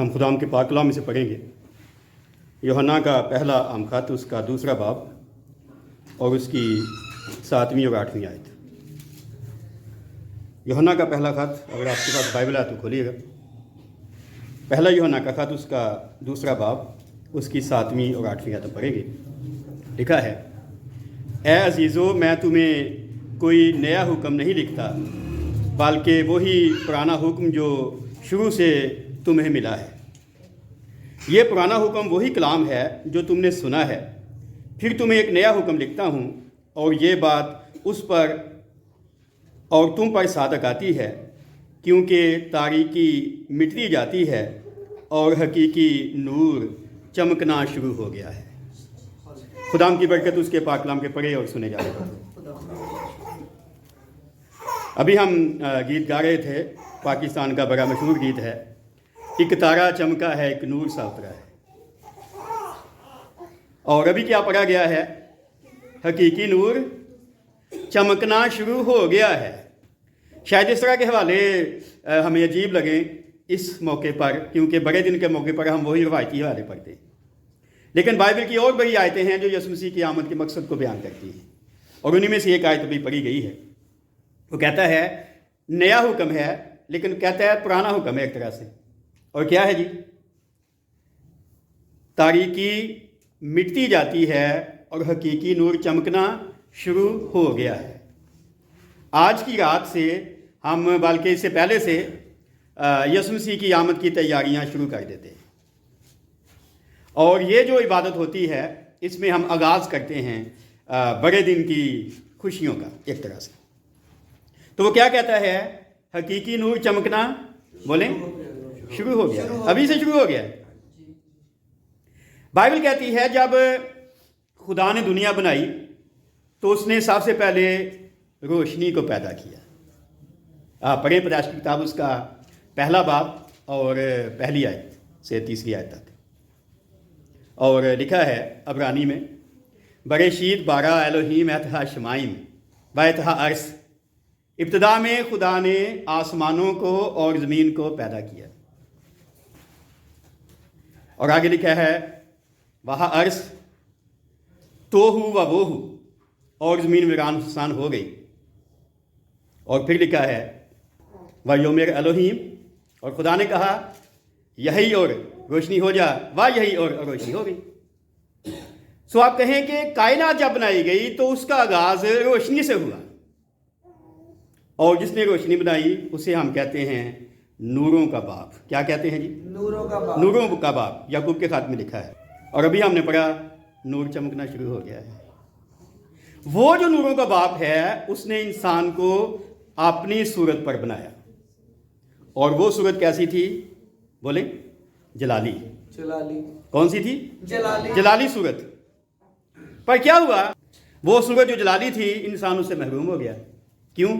ہم خداوند کے پاک کلام میں سے پڑھیں گے یوحنا کا پہلا خط، اس کا دوسرا باب اور اس کی 7ویں اور 8ویں آیت۔ یوحنا کا پہلا خط، اگر آپ کے پاس بائبل ہے تو کھولیے گا۔ پہلا یوحنا کا خط، اس کا دوسرا باب، اس کی 7ویں اور 8ویں آیت پڑھیں گے۔ لکھا ہے، اے عزیزو، میں تمہیں کوئی نیا حکم نہیں لکھتا، بلکہ وہی پرانا حکم جو شروع سے تمہیں ملا ہے۔ یہ پرانا حکم وہی کلام ہے جو تم نے سنا ہے۔ پھر تمہیں ایک نیا حکم لکھتا ہوں، اور یہ بات اس پر اور تم پر صادق آتی ہے، کیونکہ تاریکی مٹتی جاتی ہے اور حقیقی نور چمکنا شروع ہو گیا ہے۔ خداوند کی برکت اس کے پاک کلام کے پڑھے اور سنے جا رہے ہیں۔ ابھی ہم گیت گا رہے تھے، پاکستان کا بڑا مشہور گیت ہے، ایک تارا چمکا ہے، ایک نور سا اترا ہے۔ اور ابھی کیا پڑھا گیا ہے؟ حقیقی نور چمکنا شروع ہو گیا ہے۔ شاید اس طرح کے حوالے ہمیں عجیب لگیں اس موقع پر، کیونکہ بڑے دن کے موقع پر ہم وہی روایتی حوالے پڑھتے ہیں، لیکن بائبل کی اور بڑی آیتیں ہیں جو یسوع مسیح کی آمد کے مقصد کو بیان کرتی ہیں، اور انہی میں سے ایک آیت ابھی پڑھی گئی ہے۔ وہ کہتا ہے نیا حکم ہے، لیکن کہتا ہے پرانا حکم ہے ایک طرح سے۔ اور کیا ہے جی؟ تاریکی مٹتی جاتی ہے اور حقیقی نور چمکنا شروع ہو گیا ہے۔ آج کی رات سے ہم، بلکہ اس سے پہلے سے، یسوع مسیح کی آمد کی تیاریاں شروع کر دیتے ہیں، اور یہ جو عبادت ہوتی ہے اس میں ہم آغاز کرتے ہیں بڑے دن کی خوشیوں کا ایک طرح سے۔ تو وہ کیا کہتا ہے؟ حقیقی نور چمکنا، بولیں، شروع ہو گیا، ابھی سے شروع ہو گیا ہے۔ بائبل کہتی ہے جب خدا نے دنیا بنائی تو اس نے سب سے پہلے روشنی کو پیدا کیا۔ آپ پڑھیں پیدائش کی کتاب، اس کا پہلا باب اور پہلی آیت سے 30ویں آیت تک، اور لکھا ہے عبرانی میں، بریشید بارا الوہیم اتہا شمائم باتہا عرص، ابتدا میں خدا نے آسمانوں کو اور زمین کو پیدا کیا۔ اور آگے لکھا ہے وہاں عرص تو ہو و وہ ہو، اور زمین ویران فسان ہو گئی۔ اور پھر لکھا ہے وَيَوْمِرْ الوہیم، اور خدا نے کہا یہی اور روشنی ہو جا، یہی اور روشنی ہو گئی۔ سو آپ کہیں کہ کائنات جب بنائی گئی تو اس کا آغاز روشنی سے ہوا، اور جس نے روشنی بنائی اسے ہم کہتے ہیں نوروں کا باپ۔ کیا کہتے ہیں جی؟ نوروں کا باپ۔ نوروں کا باپ، یعقوب کے خط میں لکھا ہے۔ اور ابھی ہم نے پڑھا نور چمکنا شروع ہو گیا ہے۔ وہ جو نوروں کا باپ ہے اس نے انسان کو اپنی صورت پر بنایا، اور وہ صورت کیسی تھی؟ بولیں، جلالی۔ کون سی تھی؟ جلالی صورت۔ پر کیا ہوا؟ وہ صورت جو جلالی تھی انسان اس سے محروم ہو گیا۔ کیوں؟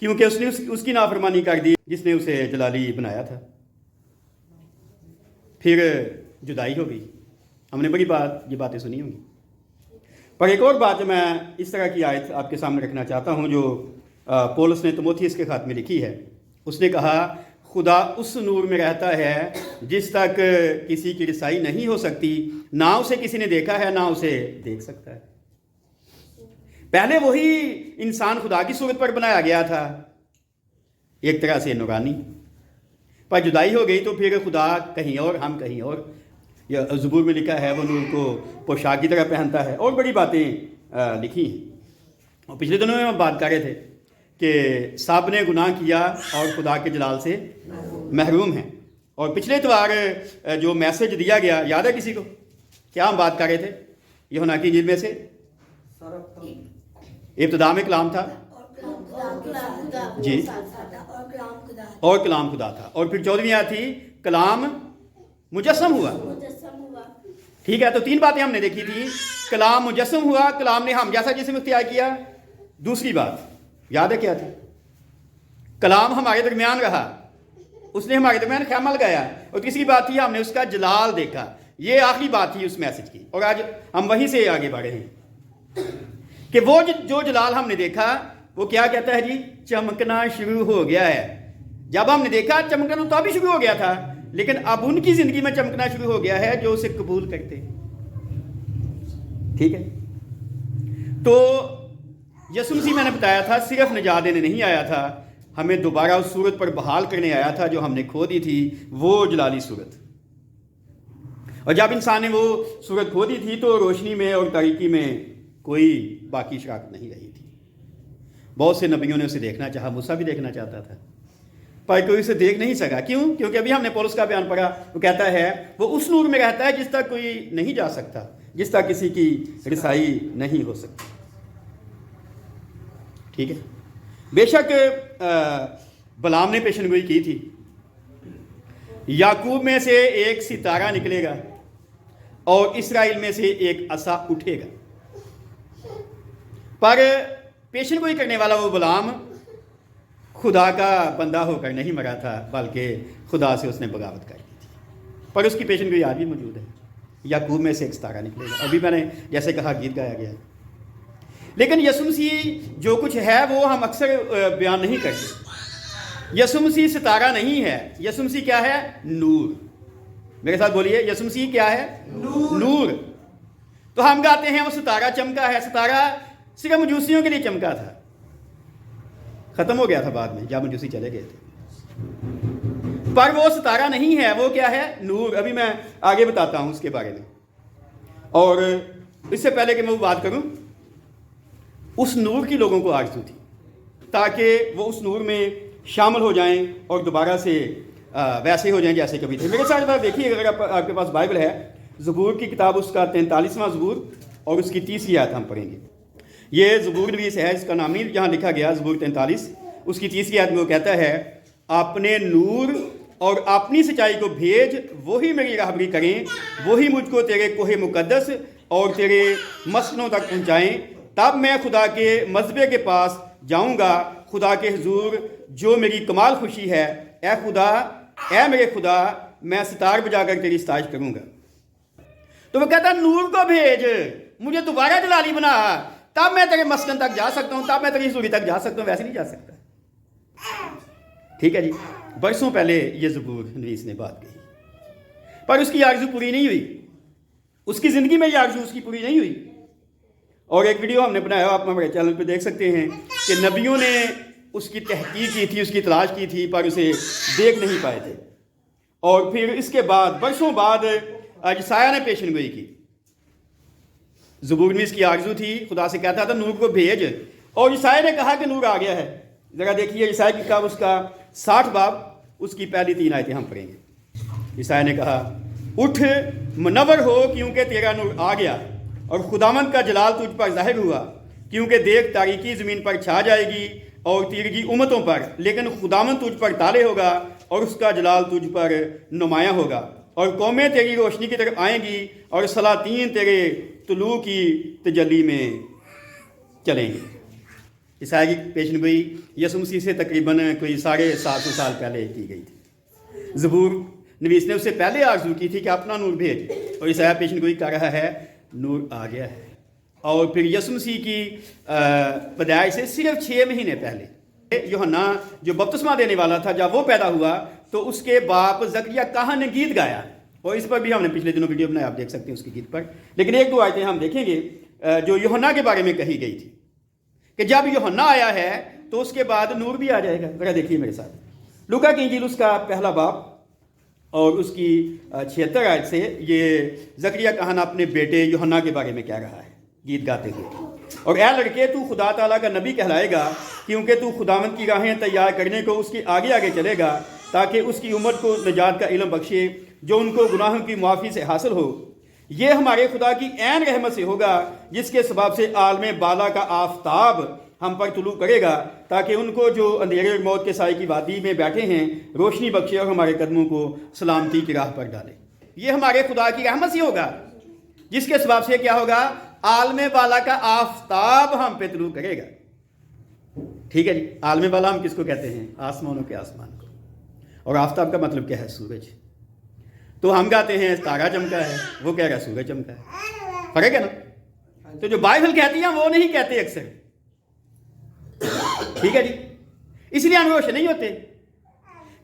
کیونکہ اس نے اس کی نافرمانی کر دی جس نے اسے جلالی بنایا تھا۔ پھر جدائی ہو گئی۔ ہم نے بڑی یہ باتیں سنی ہوں گی۔ پر ایک اور بات جو میں اس طرح کی آیت آپ کے سامنے رکھنا چاہتا ہوں جو پولس نے تیموتھیوس کے خط میں لکھی ہے۔ اس نے کہا خدا اس نور میں رہتا ہے جس تک کسی کی رسائی نہیں ہو سکتی، نہ اسے کسی نے دیکھا ہے نہ اسے دیکھ سکتا ہے۔ پہلے وہی انسان خدا کی صورت پر بنایا گیا تھا، ایک طرح سے نورانی، پر جدائی ہو گئی تو پھر خدا کہیں اور، ہم کہیں اور۔ یا زبور میں لکھا ہے وہ نور کو پوشاک کی طرح پہنتا ہے، اور بڑی باتیں لکھی ہیں۔ اور پچھلے دنوں میں ہم بات کر رہے تھے کہ سب نے گناہ کیا اور خدا کے جلال سے محروم ہیں۔ اور پچھلے اتوار جو میسج دیا گیا یاد ہے کسی کو؟ کیا ہم بات کر رہے تھے؟ یوحنا کی انجیل میں سے ابتدا میں کلام تھا جی، اور کلام خدا تھا، اور پھر 14ویں آیت تھی کلام مجسم ہوا۔ ٹھیک ہے، تو 3 باتیں ہم نے دیکھی تھی۔ کلام مجسم ہوا، کلام نے ہم جیسا جسم اختیار کیا۔ دوسری بات یاد ہے کیا تھی؟ کلام ہمارے درمیان رہا، اس نے ہمارے درمیان خیمہ لگایا۔ اور تیسری بات تھی ہم نے اس کا جلال دیکھا۔ یہ آخری بات تھی اس میسج کی، اور آج ہم وہیں سے آگے بڑھے ہیں کہ وہ جو جلال ہم نے دیکھا وہ کیا کہتا ہے جی؟ چمکنا شروع ہو گیا ہے۔ جب ہم نے دیکھا چمکنا تو ابھی شروع ہو گیا تھا، لیکن اب ان کی زندگی میں چمکنا شروع ہو گیا ہے جو اسے قبول کرتے ہیں. ٹھیک ہے. تو یسوع مسیح میں نے بتایا تھا صرف نجات دینے نہیں آیا تھا, ہمیں دوبارہ اس صورت پر بحال کرنے آیا تھا جو ہم نے کھو دی تھی, وہ جلالی صورت. اور جب انسان نے وہ صورت کھو دی تھی تو روشنی میں اور تاریکی میں کوئی باقی شراکت نہیں رہی تھی. بہت سے نبیوں نے اسے دیکھنا چاہا, موسیٰ بھی دیکھنا چاہتا تھا, پر کوئی اسے دیکھ نہیں سکا. کیوں؟ کیونکہ ابھی ہم نے پولس کا بیان پڑھا, وہ کہتا ہے وہ اس نور میں رہتا ہے جس تک کوئی نہیں جا سکتا, جس تک کسی کی رسائی نہیں ہو سکتی. ٹھیک ہے. بے شک بلعام نے پیشن گوئی کی تھی, یعقوب میں سے ایک ستارہ نکلے گا اور اسرائیل میں سے ایک عصا اٹھے گا. پر پیشن گوئی کرنے والا وہ بلعام خدا کا بندہ ہو کر نہیں مرا تھا, بلکہ خدا سے اس نے بغاوت کر دی تھی. پر اس کی پیشن گوئی آج بھی موجود ہے, یعقوب میں سے ایک ستارہ نکلے گا. ابھی میں نے جیسے کہا گیت گایا گیا ہے. لیکن یسوع مسیح جو کچھ ہے وہ ہم اکثر بیان نہیں کرتے. یسوع مسیح ستارہ نہیں ہے. یسوع مسیح کیا ہے؟ نور. میرے ساتھ بولیے, یسوع مسیح کیا ہے؟ نور. تو ہم گاتے ہیں وہ ستارہ چمکا ہے. ستارہ صرف مجوسیوں کے لیے چمکا تھا, ختم ہو گیا تھا بعد میں جب مجوسی چلے گئے تھے. پر وہ ستارہ نہیں ہے, وہ کیا ہے؟ نور. ابھی میں آگے بتاتا ہوں اس کے بارے میں. اور اس سے پہلے کہ میں وہ بات کروں, اس نور کی لوگوں کو آرزو تھی تاکہ وہ اس نور میں شامل ہو جائیں اور دوبارہ سے ویسے ہو جائیں جیسے کبھی تھے. میرے ساتھ بات دیکھیے, اگر آپ کے پاس بائبل ہے, زبور کی کتاب اس کا 43واں زبور اور اس کی 30 آیت ہم پڑھیں گے. یہ زبور نویس ہے, اس کا نام نہیں یہاں لکھا گیا. زبور 43 اس کی 30 آیت میں وہ کہتا ہے, اپنے نور اور اپنی سچائی کو بھیج, وہی میری راہبری کریں, وہی مجھ کو تیرے کوہ مقدس اور تیرے مسکنوں تک پہنچائیں. تب میں خدا کے مذبے کے پاس جاؤں گا, خدا کے حضور جو میری کمال خوشی ہے. اے خدا, اے میرے خدا, میں ستار بجا کر تیری ستائش کروں گا. تو وہ کہتا ہے نور کو بھیج, مجھے دوبارہ جلالی بنا, تب میں تیرے مسکن تک جا سکتا ہوں, تب میں تیری حضوری تک جا سکتا ہوں, ویسے نہیں جا سکتا. ٹھیک ہے جی. برسوں پہلے یہ زبور نویس نے بات کہی, پر اس کی آرزو پوری نہیں ہوئی. اس کی زندگی میں یہ آرزو اس کی پوری نہیں ہوئی. اور ایک ویڈیو ہم نے بنایا, آپ ہمارے چینل پہ دیکھ سکتے ہیں, کہ نبیوں نے اس کی تحقیق کی تھی, اس کی تلاش کی تھی, پر اسے دیکھ نہیں پائے تھے. اور پھر اس کے بعد برسوں بعد یسایہ نے پیشن گوئی کی. زبور نویس کی آرزو تھی, خدا سے کہتا تھا نور کو بھیج, اور یسایہ نے کہا کہ نور آ گیا ہے. ذرا دیکھیے یسایہ کی کتاب اس کا 60 باب اس کی پہلی 3 آیتیں ہم پڑھیں گے. یسایہ نے کہا, اٹھ منور ہو کیونکہ تیرا نور آ گیا, اور خداوند کا جلال تجھ پر ظاہر ہوا. کیونکہ دیکھ تاریکی زمین پر چھا جائے گی اور تیرگی امتوں پر, لیکن خداوند تجھ پر تالے ہوگا اور اس کا جلال تجھ پر نمایاں ہوگا. اور قومیں تیری روشنی کی طرف آئیں گی اور سلاطین تیرے طلوع کی تجلی میں چلیں گے. عیسائی کی پیشن گوئی یسوع مسیح سے تقریباً کوئی 750 سال پہلے کی گئی تھی. زبور نویس نے اس سے پہلے آرزو کی تھی کہ اپنا نور بھیج, اور عیسائی پیشن گوئی کر رہا ہے نور آ گیا ہے. اور پھر یسوع مسیح کی پیدائش سے صرف 6 مہینے پہلے یوحنا جو بپتسمہ دینے والا تھا, جب وہ پیدا ہوا تو اس کے باپ زکریہ کہاں نے گیت گایا, اور اس پر بھی ہم نے پچھلے دنوں ویڈیو بنایا, آپ دیکھ سکتے ہیں اس کی گیت پر. لیکن 1-2 آیتیں ہم دیکھیں گے جو یوحنا کے بارے میں کہی گئی تھی کہ جب یوحنا آیا ہے تو اس کے بعد نور بھی آ جائے گا. ذرا دیکھیے میرے ساتھ, لوکا کی انجیل اس کا 1 باب اور اس کی 76 آیت سے یہ زکریہ کہان اپنے بیٹے یوحنا کے بارے میں کہہ رہا ہے گیت گاتے ہوئے. اور اے لڑکے, تو خدا تعالیٰ کا نبی کہلائے گا, کیونکہ تو خداوند کی راہیں تیار کرنے کو اس کے آگے آگے چلے گا, تاکہ اس کی امت کو نجات کا علم بخشے جو ان کو گناہوں کی معافی سے حاصل ہو. یہ ہمارے خدا کی عین رحمت سے ہوگا, جس کے سبب سے عالم بالا کا آفتاب ہم پر طلوع کرے گا, تاکہ ان کو جو اندھیرے اور موت کے سائے کی وادی میں بیٹھے ہیں روشنی بخشے اور ہمارے قدموں کو سلامتی کی راہ پر ڈالے. یہ ہمارے خدا کی رحمت سے ہوگا, جس کے سبب سے کیا ہوگا؟ عالم بالا کا آفتاب ہم پہ طلوع کرے گا. ٹھیک ہے جی. عالم بالا ہم کس کو کہتے ہیں؟ آسمانوں کے آسمان کو. اور آفتاب کا مطلب کیا ہے؟ سورج. تو ہم گاتے ہیں تارا چمکا ہے, وہ کہہ رہا ہے سورج چمکا ہے. فرق ہے نا. تو جو بائبل کہتی ہیں وہ نہیں کہتے اکثر. ٹھیک ہے جی. اس لیے ہم روشن نہیں ہوتے,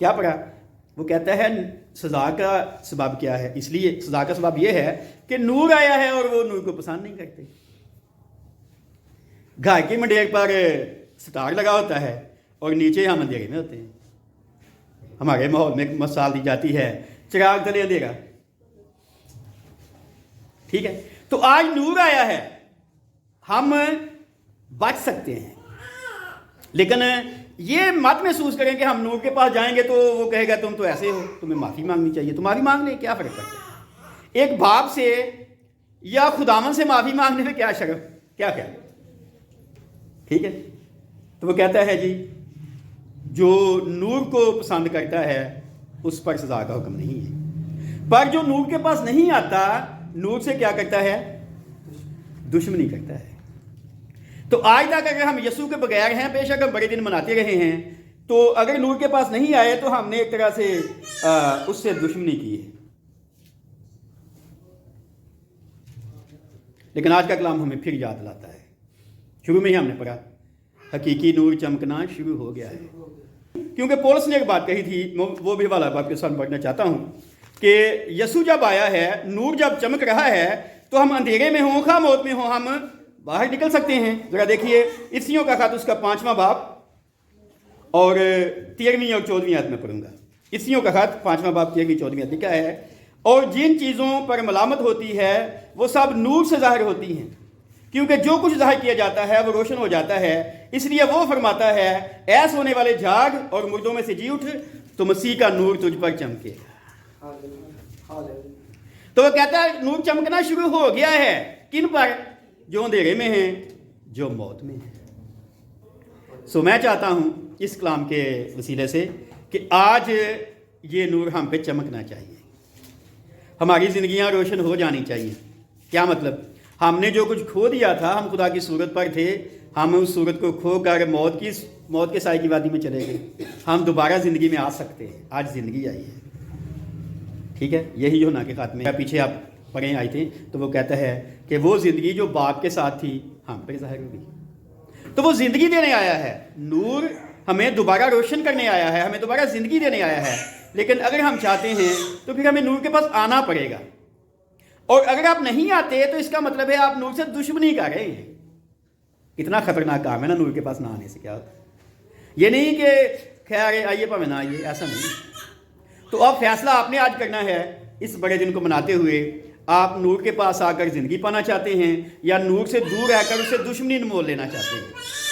کیا پڑھا؟ وہ کہتا ہے سزا کا سبب کیا ہے؟ اس لیے سزا کا سبب یہ ہے کہ نور آیا ہے اور وہ نور کو پسند نہیں کرتے. گھر کی منڈیر پر ستار لگا ہوتا ہے اور نیچے ہم اندھیرے میں ہوتے ہیں. ہمارے ماحول میں مثال دی جاتی ہے چراغ تلے اندھیرا. ٹھیک ہے، تو آج نور آیا ہے، ہم بچ سکتے ہیں. لیکن یہ مت محسوس کریں کہ ہم نور کے پاس جائیں گے تو وہ کہے گا تم تو ایسے ہو، تمہیں معافی مانگنی چاہیے. تو معافی مانگ لیں، کیا فرق پڑتا ہے؟ ایک باپ سے یا خداوند سے معافی مانگنے میں کیا شرم، کیا خیال؟ ٹھیک ہے، تو وہ کہتا ہے جی جو نور کو پسند کرتا ہے اس پر سزا کا حکم نہیں ہے، پر جو نور کے پاس نہیں آتا نور سے کیا کرتا ہے؟ دشمنی کرتا ہے. تو آج تک اگر ہم یسوع کے بغیر ہیں، بے شک ہم بڑے دن مناتے رہے ہیں، تو اگر نور کے پاس نہیں آئے تو ہم نے ایک طرح سے اس سے دشمنی کی ہے. لیکن آج کا کلام ہمیں پھر یاد لاتا ہے، شروع میں ہی ہم نے پڑھا حقیقی نور چمکنا شروع ہو گیا ہے. کیونکہ پولس نے ایک بات کہی تھی، وہ بھی حوالہ آپ کے ساتھ پڑھنا چاہتا ہوں کہ یسوع جب آیا ہے، نور جب چمک رہا ہے تو ہم اندھیرے میں ہوں، خواہ موت میں ہوں، ہم باہر نکل سکتے ہیں. ذرا دیکھیے افسیوں کا خط اس کا 5واں باب اور 13ویں اور 14ویں آیت میں پڑھوں گا. افسیوں کا خط 5واں باب 13ویں 14ویں آیت لکھا ہے، اور جن چیزوں پر ملامت ہوتی ہے وہ سب نور سے ظاہر ہوتی ہیں، کیونکہ جو کچھ ظاہر کیا جاتا ہے وہ روشن ہو جاتا ہے. اس لیے وہ فرماتا ہے اے سونے والے جاگ اور مردوں میں سے جی اٹھ، تو مسیح کا نور تجھ پر چمکے. تو وہ کہتا ہے نور چمکنا شروع ہو گیا ہے. کن پر؟ جو اندھیرے میں ہیں، جو موت میں ہیں. سو میں چاہتا ہوں اس کلام کے وسیلے سے کہ آج یہ نور ہم پہ چمکنا چاہیے، ہماری زندگیاں روشن ہو جانی چاہیے. کیا مطلب؟ ہم نے جو کچھ کھو دیا تھا، ہم خدا کی صورت پر تھے، ہم اس صورت کو کھو کر موت کے سائے کی وادی میں چلے گئے. ہم دوبارہ زندگی میں آ سکتے ہیں. آج زندگی آئی ہے. ٹھیک ہے، یہی یوحنا کے خط میں پیچھے آپ پڑھیں آئی تھے، تو وہ کہتا ہے کہ وہ زندگی جو باپ کے ساتھ تھی ہم پہ ظاہر ہوگی. تو وہ زندگی دینے آیا ہے. نور ہمیں دوبارہ روشن کرنے آیا ہے، ہمیں دوبارہ زندگی دینے آیا ہے. لیکن اگر ہم چاہتے ہیں تو پھر ہمیں نور کے پاس آنا پڑے گا. اور اگر آپ نہیں آتے تو اس کا مطلب ہے آپ نور سے دشمنی کر رہے ہیں. کتنا خطرناک کام ہے نا نور کے پاس نہ آنے سے. کیا ہوتا ہے؟ یہ نہیں کہ خیر آئیے پہ نہ آئیے، ایسا نہیں. تو اب فیصلہ آپ نے آج کرنا ہے اس بڑے دن کو مناتے ہوئے. آپ نور کے پاس آ کر زندگی پانا چاہتے ہیں یا نور سے دور رہ کر اسے دشمنی مول لینا چاہتے ہیں؟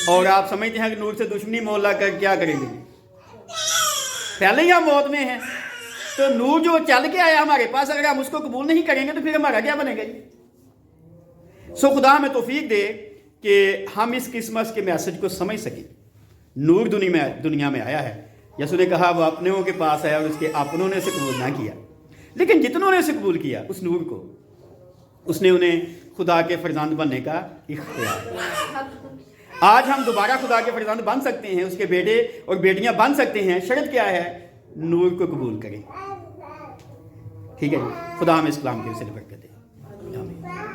اور آپ سمجھتے ہیں کہ نور سے دشمنی مول لا کر کیا کریں گے؟ پہلے ہی ہم موت میں ہیں. تو نور جو چل کے آیا ہمارے پاس، اگر ہم اس کو قبول نہیں کریں گے تو پھر ہمارا کیا بنے گا؟ سو خدا ہمیں توفیق دے کہ ہم اس کرسمس کے میسج کو سمجھ سکیں. نور دنیا میں آیا ہے. یسوع نے کہا وہ اپنوں کے پاس آیا اور اس کے اپنوں نے اسے قبول نہ کیا، لیکن جتنوں نے اسے قبول کیا اس نور کو، اس نے انہیں خدا کے فرزند بننے کا اختیار. آج ہم دوبارہ خدا کے فرزند بن سکتے ہیں، اس کے بیٹے اور بیٹیاں بن سکتے ہیں. شرط کیا ہے؟ نور کو قبول کریں. ٹھیک ہے جی، خدا ہمیں اس کلام کے وسیلے برکت دے. آمین.